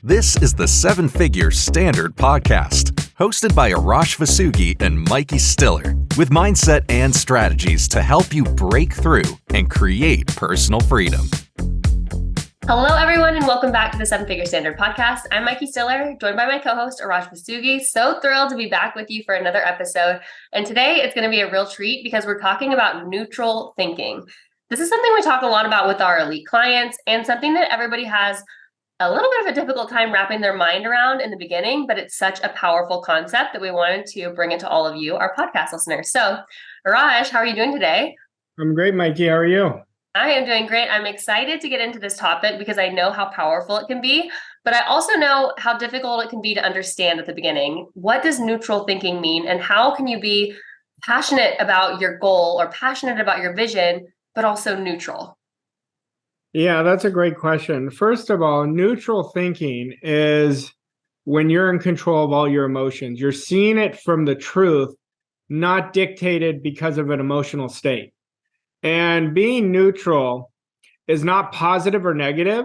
This is the Seven Figure Standard Podcast, hosted by Arash Vasugi and Mikey Stiller, with mindset and strategies to help you break through and create personal freedom. Hello, everyone, and welcome back to the Seven Figure Standard Podcast. I'm Mikey Stiller, joined by my co-host, Arash Vasugi. So thrilled to be back with you for another episode. And today it's going to be a real treat because we're talking about neutral thinking. This is something we talk a lot about with our elite clients and something that everybody has a little bit of a difficult time wrapping their mind around in the beginning, but it's such a powerful concept that we wanted to bring it to all of you, our podcast listeners. So, Arash, how are you doing today? I'm great, Mikey. How are you? I am doing great. I'm excited to get into this topic because I know how powerful it can be, but I also know how difficult it can be to understand at the beginning. What does neutral thinking mean, and how can you be passionate about your goal or passionate about your vision, but also neutral? Yeah, that's a great question. First of all, neutral thinking is when you're in control of all your emotions. You're seeing it from the truth, not dictated because of an emotional state. And being neutral is not positive or negative.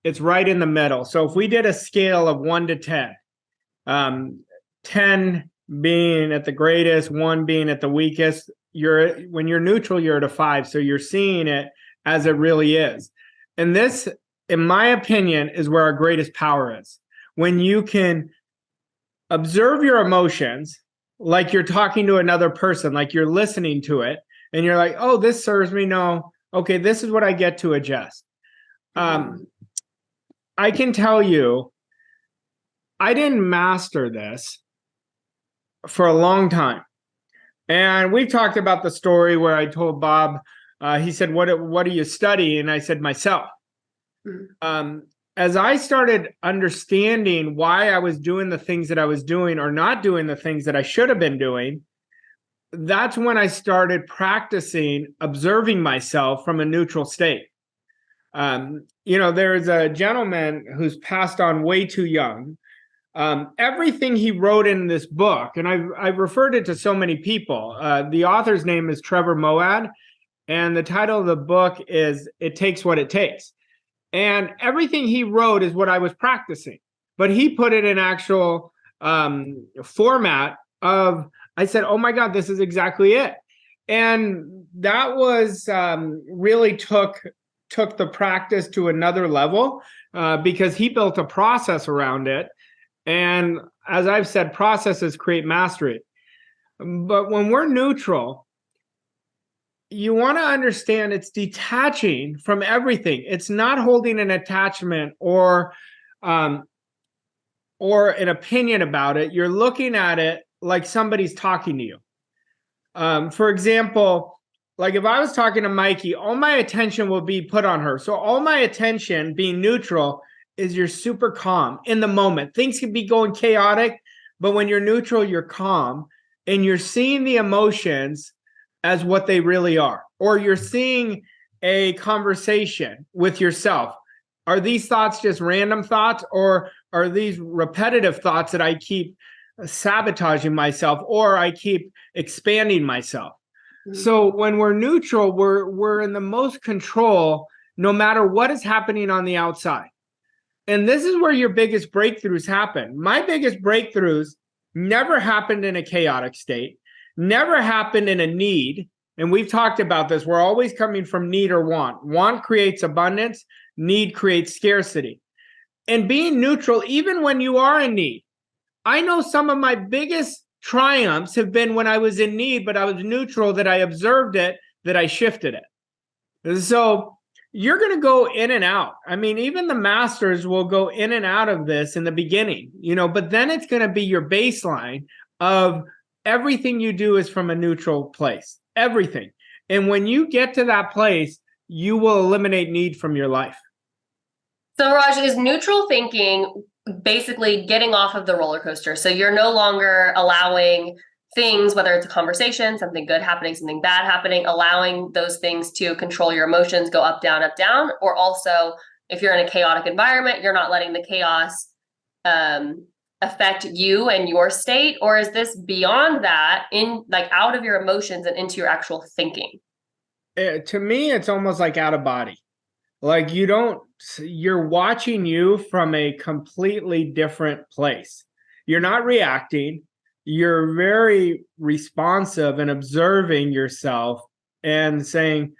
It's right in the middle. So if we did a scale of 1 to 10, 10 being at the greatest, 1 being at the weakest, when you're neutral, you're at a 5. So you're seeing it as it really is. And this, in my opinion, is where our greatest power is. When you can observe your emotions like you're talking to another person, like you're listening to it, and you're like, oh, this serves me. No, okay, this is what I get to adjust. I can tell you, I didn't master this for a long time. And we've talked about the story where I told Bob, he said, what are you studying? And I said, myself. As I started understanding why I was doing the things that I was doing or not doing the things that I should have been doing, that's when I started practicing observing myself from a neutral state. There's a gentleman who's passed on way too young. Everything he wrote in this book, and I've referred it to so many people. The author's name is Trevor Moawad, and the title of the book is It Takes What It Takes. And everything he wrote is what I was practicing, but he put it in actual format of, I said, oh my God, this is exactly it. And that was really took the practice to another level because he built a process around it. And as I've said, processes create mastery. But when we're neutral, you want to understand it's detaching from everything. It's not holding an attachment or an opinion about it. You're looking at it like somebody's talking to you. For example, like if I was talking to Mikey, all my attention will be put on her. So all my attention being neutral is you're super calm in the moment. Things can be going chaotic, but when you're neutral, you're calm and you're seeing the emotions as what they really are, or you're seeing a conversation with yourself. Are these thoughts just random thoughts, or are these repetitive thoughts that I keep sabotaging myself, or I keep expanding myself? Mm-hmm. So when we're neutral, we're in the most control, no matter what is happening on the outside. And this is where your biggest breakthroughs happen. My biggest breakthroughs never happened in a chaotic state. Never happened in a need. And we've talked about this. We're always coming from need or want. Want creates abundance. Need creates scarcity. And being neutral, even when you are in need. I know some of my biggest triumphs have been when I was in need, but I was neutral, that I observed it, that I shifted it. So you're going to go in and out. I mean, even the masters will go in and out of this in the beginning, but then it's going to be your baseline of everything you do is from a neutral place, everything. And when you get to that place, you will eliminate need from your life. So Raj, is neutral thinking basically getting off of the roller coaster? So you're no longer allowing things, whether it's a conversation, something good happening, something bad happening, allowing those things to control your emotions, go up, down, or also if you're in a chaotic environment, you're not letting the chaos affect you and your state? Or is this beyond that, in like out of your emotions and into your actual thinking? To me, it's almost like out of body. Like you don't you're watching you from a completely different place. You're not reacting. You're very responsive and observing yourself and saying,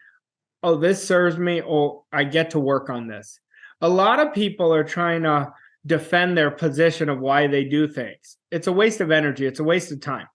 oh, this serves me. Oh, I get to work on this. A lot of people are trying to defend their position of why they do things. It's a waste of energy. It's a waste of time.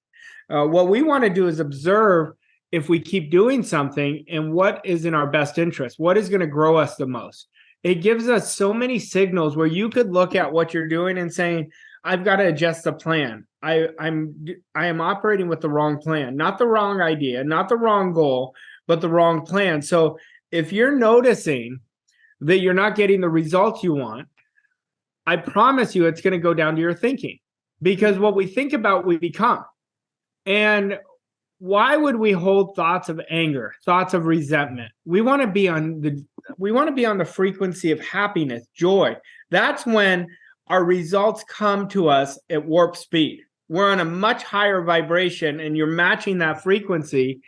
What we want to do is observe if we keep doing something and what is in our best interest, what is going to grow us the most. It gives us so many signals where you could look at what you're doing and saying, I've got to adjust the plan. I am operating with the wrong plan, not the wrong idea, not the wrong goal, but the wrong plan. So if you're noticing that you're not getting the results you want, I promise you it's going to go down to your thinking, because what we think about, we become. And why would we hold thoughts of anger, thoughts of resentment? We want to be on the frequency of happiness, joy. That's when our results come to us at warp speed. We're on a much higher vibration and you're matching that frequency.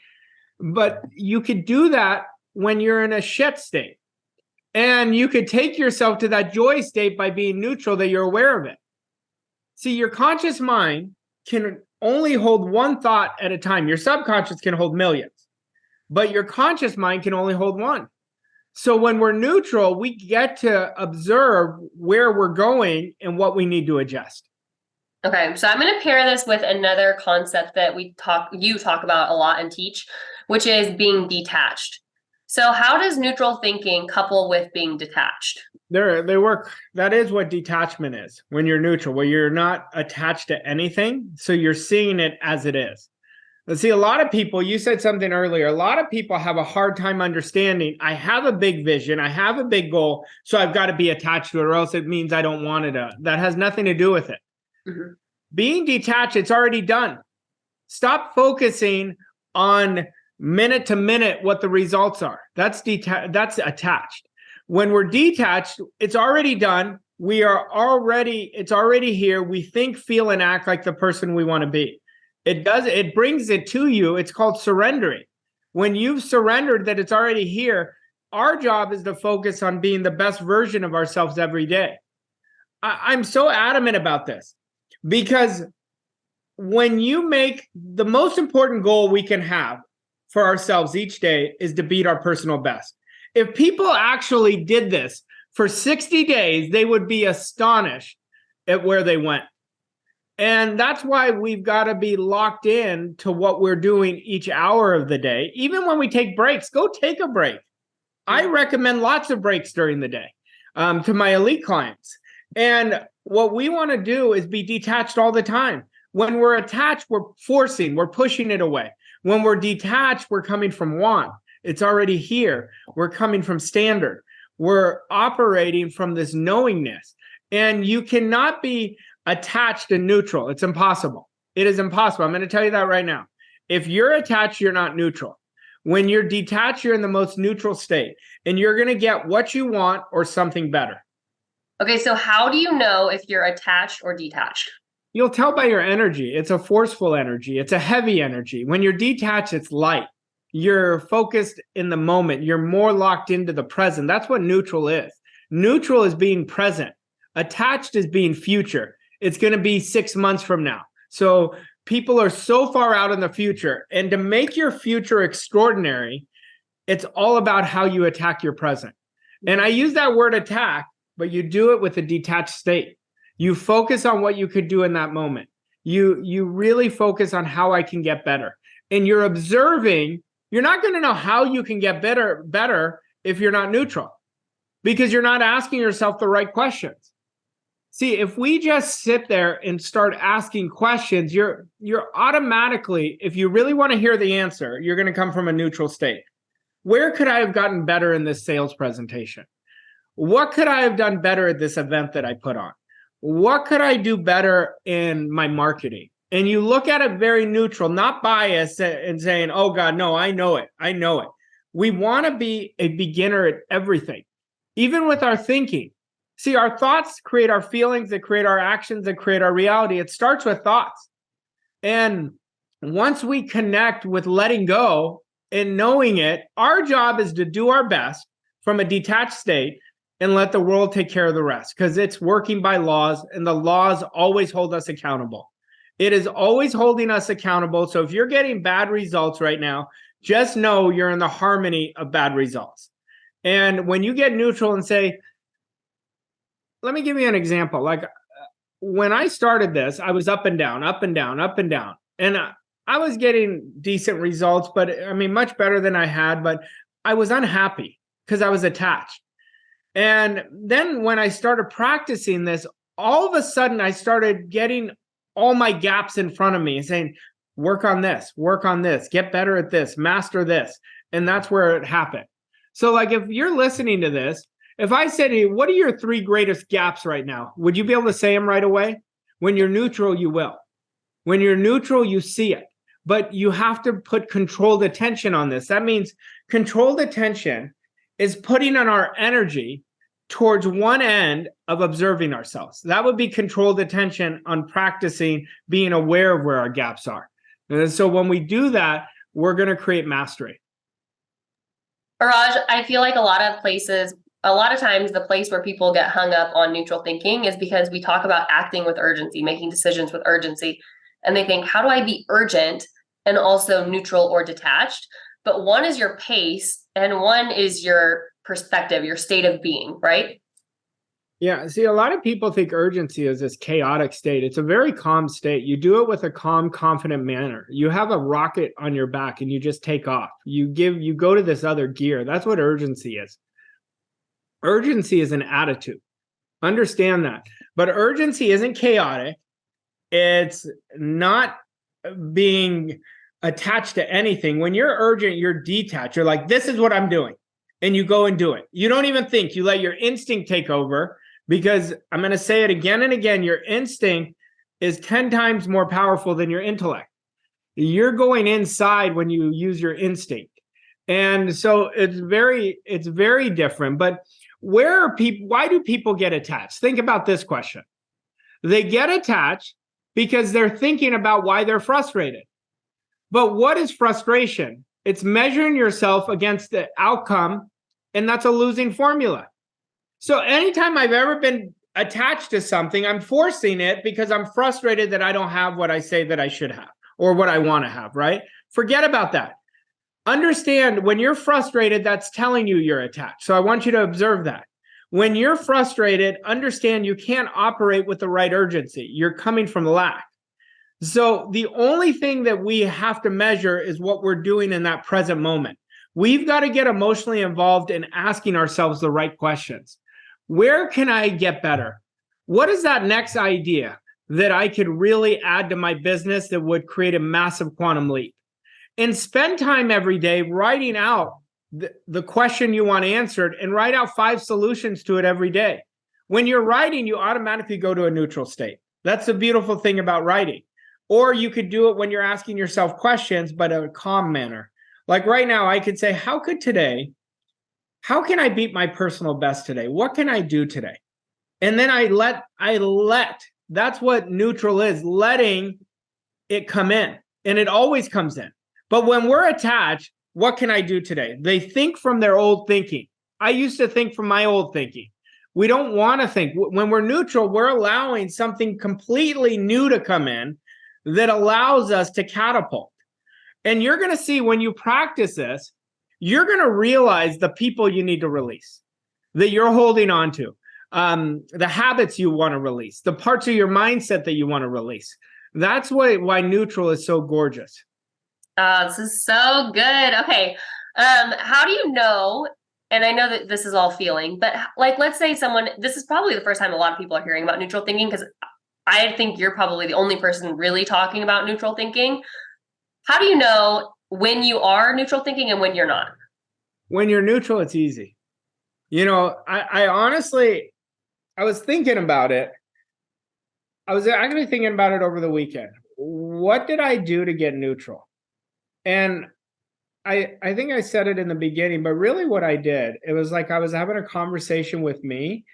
But you could do that when you're in a shit state. And you could take yourself to that joy state by being neutral, that you're aware of it. See, your conscious mind can only hold one thought at a time. Your subconscious can hold millions, but your conscious mind can only hold one. So when we're neutral, we get to observe where we're going and what we need to adjust. Okay, so I'm going to pair this with another concept that you talk about a lot and teach, which is being detached. So how does neutral thinking couple with being detached? They work. That is what detachment is. When you're neutral, where you're not attached to anything, so you're seeing it as it is. Let's see, a lot of people, you said something earlier, a lot of people have a hard time understanding, I have a big vision, I have a big goal, so I've got to be attached to it, or else it means I don't want it. That has nothing to do with it. Mm-hmm. Being detached, it's already done. Stop focusing on minute to minute what the results are. That's attached. When we're detached, it's already done. It's already here. We think, feel, and act like the person we want to be. It brings it to you. It's called surrendering. When you've surrendered that it's already here, our job is to focus on being the best version of ourselves every day. I'm so adamant about this, because when you make the most important goal we can have for ourselves each day is to beat our personal best. If people actually did this for 60 days, they would be astonished at where they went. And that's why we've got to be locked in to what we're doing each hour of the day. Even when we take breaks, go take a break. I recommend lots of breaks during the day to my elite clients. And what we want to do is be detached all the time. When we're attached, we're pushing it away. When we're detached, we're coming from want. It's already here. We're coming from standard. We're operating from this knowingness. And you cannot be attached and neutral. It's impossible. It is impossible. I'm going to tell you that right now. If you're attached, you're not neutral. When you're detached, you're in the most neutral state, and you're going to get what you want or something better. Okay, so how do you know if you're attached or detached? You'll tell by your energy. It's a forceful energy. It's a heavy energy. When you're detached, it's light. You're focused in the moment. You're more locked into the present. That's what neutral is. Neutral is being present. Attached is being future. It's going to be 6 months from now. So people are so far out in the future. And to make your future extraordinary, it's all about how you attack your present. And I use that word attack, but you do it with a detached state. You focus on what you could do in that moment. You really focus on how I can get better. And you're observing. You're not going to know how you can get better if you're not neutral, because you're not asking yourself the right questions. See, if we just sit there and start asking questions, you're automatically, if you really want to hear the answer, you're going to come from a neutral state. Where could I have gotten better in this sales presentation? What could I have done better at this event that I put on? What could I do better in my marketing? And you look at it very neutral, not biased and saying, oh God, no, I know it. I know it. We want to be a beginner at everything, even with our thinking. See, our thoughts create our feelings, they create our actions, they create our reality. It starts with thoughts. And once we connect with letting go and knowing it, our job is to do our best from a detached state and let the world take care of the rest, because it's working by laws, and the laws always hold us accountable. It is always holding us accountable. So if you're getting bad results right now, just know you're in the harmony of bad results. And when you get neutral and say, let me give you an example. Like when I started this, I was up and down, up and down, up and down. And I was getting decent results, but I mean, much better than I had, but I was unhappy because I was attached. And then when I started practicing this, all of a sudden I started getting all my gaps in front of me and saying, work on this, get better at this, master this. And that's where it happened. So like, if you're listening to this, if I said to you, what are your 3 greatest gaps right now? Would you be able to say them right away? When you're neutral, you will. When you're neutral, you see it. But you have to put controlled attention on this. That means controlled attention is putting on our energy towards one end of observing ourselves. That would be controlled attention on practicing being aware of where our gaps are. And so when we do that, we're going to create mastery. Raj, I feel like a lot of times the place where people get hung up on neutral thinking is because we talk about acting with urgency, making decisions with urgency. And they think, how do I be urgent and also neutral or detached? But one is your pace and one is your perspective, your state of being, right? Yeah. See, a lot of people think urgency is this chaotic state. It's a very calm state. You do it with a calm, confident manner. You have a rocket on your back and you just take off. You go to this other gear. That's what urgency is. Urgency is an attitude. Understand that. But urgency isn't chaotic. It's not being attached to anything. When you're urgent, you're detached. You're like, this is what I'm doing. And you go and do it. You don't even think. You let your instinct take over, because I'm going to say it again and again. Your instinct is 10 times more powerful than your intellect. You're going inside when you use your instinct. And so it's very different. But why do people get attached? Think about this question. They get attached because they're thinking about why they're frustrated. But what is frustration? It's measuring yourself against the outcome, and that's a losing formula. So anytime I've ever been attached to something, I'm forcing it because I'm frustrated that I don't have what I say that I should have or what I want to have, right? Forget about that. Understand, when you're frustrated, that's telling you you're attached. So I want you to observe that. When you're frustrated, understand you can't operate with the right urgency. You're coming from lack. So the only thing that we have to measure is what we're doing in that present moment. We've got to get emotionally involved in asking ourselves the right questions. Where can I get better? What is that next idea that I could really add to my business that would create a massive quantum leap? And spend time every day writing out the question you want answered, and write out 5 solutions to it every day. When you're writing, you automatically go to a neutral state. That's the beautiful thing about writing. Or you could do it when you're asking yourself questions, but in a calm manner. Like right now, I could say, how can I beat my personal best today? What can I do today? And then I let, that's what neutral is, letting it come in. And it always comes in. But when we're attached, what can I do today? They think from their old thinking. I used to think from my old thinking. We don't want to think. When we're neutral, we're allowing something completely new to come in that allows us to catapult. And you're going to see, when you practice this, you're going to realize the people you need to release, that you're holding on to, the habits you want to release, the parts of your mindset that you want to release. That's why neutral is so gorgeous. Oh, this is so good. Okay. How do you know, and I know that this is all feeling, but like, let's say this is probably the first time a lot of people are hearing about neutral thinking, because I think you're probably the only person really talking about neutral thinking. How do you know when you are neutral thinking and when you're not? When you're neutral, it's easy. I honestly, I was thinking about it. I was actually thinking about it over the weekend. What did I do to get neutral? And I think I said it in the beginning, but really what I did, it was like I was having a conversation with me,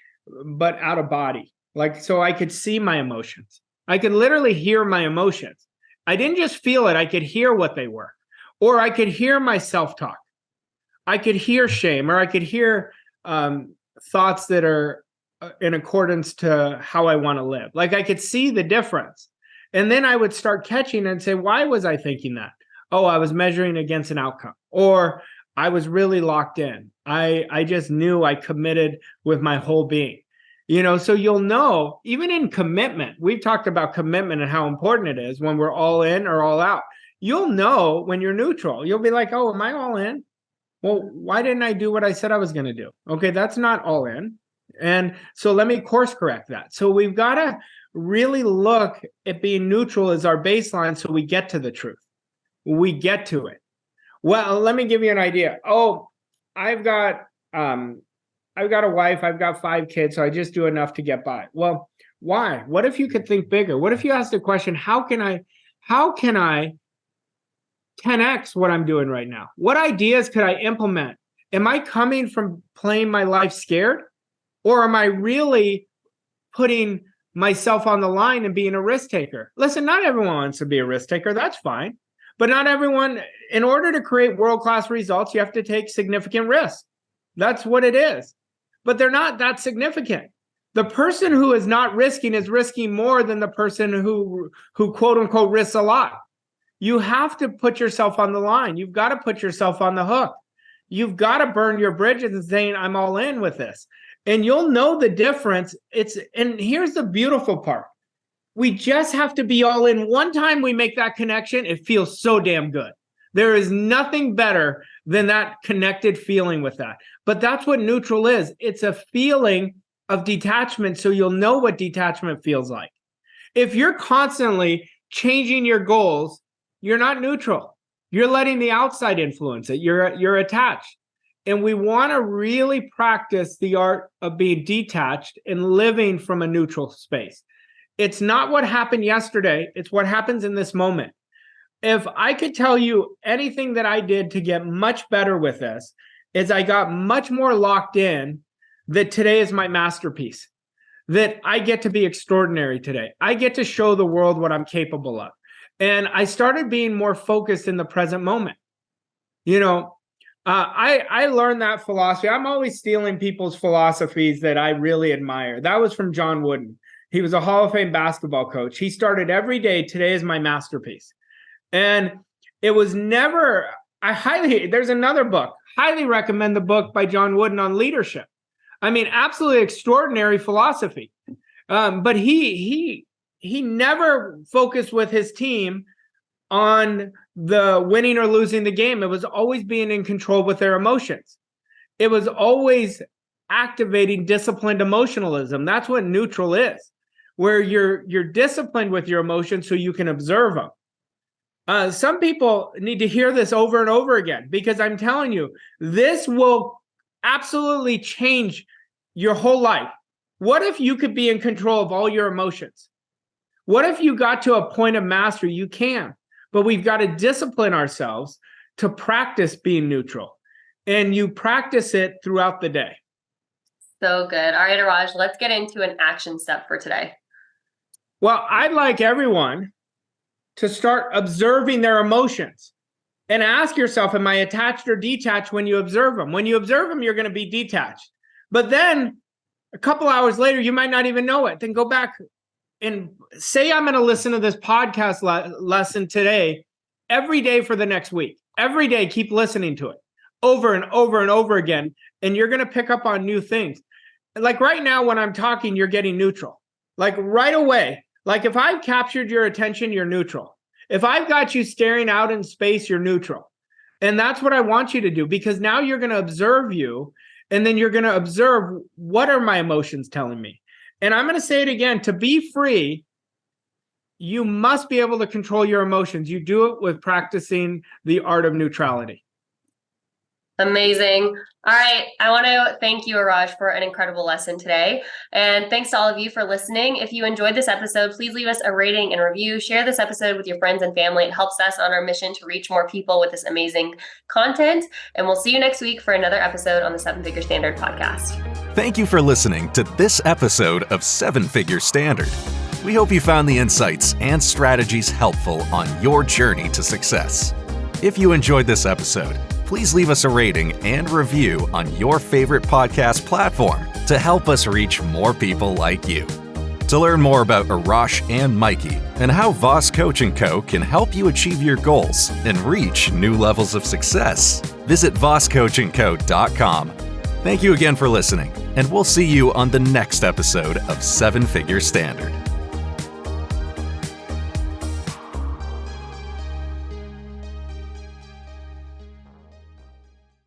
but out of body. Like, so I could see my emotions. I could literally hear my emotions. I didn't just feel it. I could hear what they were. Or I could hear my self-talk. I could hear shame, or I could hear thoughts that are in accordance to how I want to live. Like I could see the difference. And then I would start catching and say, why was I thinking that? Oh, I was measuring against an outcome, or I was really locked in. I just knew I committed with my whole being. So you'll know, even in commitment, we've talked about commitment and how important it is when we're all in or all out. You'll know when you're neutral. You'll be like, oh, am I all in? Well, why didn't I do what I said I was going to do? Okay, that's not all in. And so let me course correct that. So we've got to really look at being neutral as our baseline so we get to the truth. We get to it. Well, let me give you an idea. Oh, I've got a wife, I've got 5 kids, so I just do enough to get by. Well, why? What if you could think bigger? What if you asked the question, how can I 10x what I'm doing right now? What ideas could I implement? Am I coming from playing my life scared? Or am I really putting myself on the line and being a risk taker? Listen, not everyone wants to be a risk taker. That's fine. But not everyone, in order to create world-class results, you have to take significant risks. That's what it is. But they're not that significant. The person who is not risking is risking more than the person who quote unquote risks a lot. You have to put yourself on the line. You've got to put yourself on the hook. You've got to burn your bridges and saying, I'm all in with this. And you'll know the difference. And here's the beautiful part. We just have to be all in. One time we make that connection, it feels so damn good. There is nothing better than that connected feeling with that. But that's what neutral is. It's a feeling of detachment, so you'll know what detachment feels like. If you're constantly changing your goals, you're not neutral. You're letting the outside influence it. You're attached. And we want to really practice the art of being detached and living from a neutral space. It's not what happened yesterday. It's what happens in this moment. If I could tell you anything that I did to get much better with this, is I got much more locked in that today is my masterpiece, that I get to be extraordinary today. I get to show the world what I'm capable of. And I started being more focused in the present moment. I learned that philosophy. I'm always stealing people's philosophies that I really admire. That was from John Wooden. He was a Hall of Fame basketball coach. He started every day, today is my masterpiece. And it was never, there's another book, highly recommend the book by John Wooden on leadership. I mean, absolutely extraordinary philosophy. But he never focused with his team on the winning or losing the game. It was always being in control with their emotions. It was always activating disciplined emotionalism. That's what neutral is, where you're disciplined with your emotions so you can observe them. Some people need to hear this over and over again, because I'm telling you, this will absolutely change your whole life. What if you could be in control of all your emotions? What if you got to a point of mastery? You can, but we've got to discipline ourselves to practice being neutral. And you practice it throughout the day. So good. All right, Araj, let's get into an action step for today. Well, I'd like everyone to start observing their emotions and ask yourself, am I attached or detached when you observe them? When you observe them, you're going to be detached. But then a couple hours later, you might not even know it. Then go back and say, I'm going to listen to this podcast lesson today, every day for the next week. Every day, keep listening to it over and over and over again. And you're going to pick up on new things. Like right now, when I'm talking, you're getting neutral. Like right away. Like if I've captured your attention, you're neutral. If I've got you staring out in space, you're neutral. And that's what I want you to do, because now you're going to observe you, and then you're going to observe, what are my emotions telling me? And I'm going to say it again, to be free, you must be able to control your emotions. You do it with practicing the art of neutrality. Amazing. All right. I want to thank you, Araj, for an incredible lesson today. And thanks to all of you for listening. If you enjoyed this episode, please leave us a rating and review. Share this episode with your friends and family. It helps us on our mission to reach more people with this amazing content. And we'll see you next week for another episode on the 7 Figure Standard podcast. Thank you for listening to this episode of 7 Figure Standard. We hope you found the insights and strategies helpful on your journey to success. If you enjoyed this episode, please leave us a rating and review on your favorite podcast platform to help us reach more people like you. To learn more about Arash and Mikey and how Voss Coach & Co. can help you achieve your goals and reach new levels of success, visit vosscoachandco.com. Thank you again for listening, and we'll see you on the next episode of 7 Figure Standard.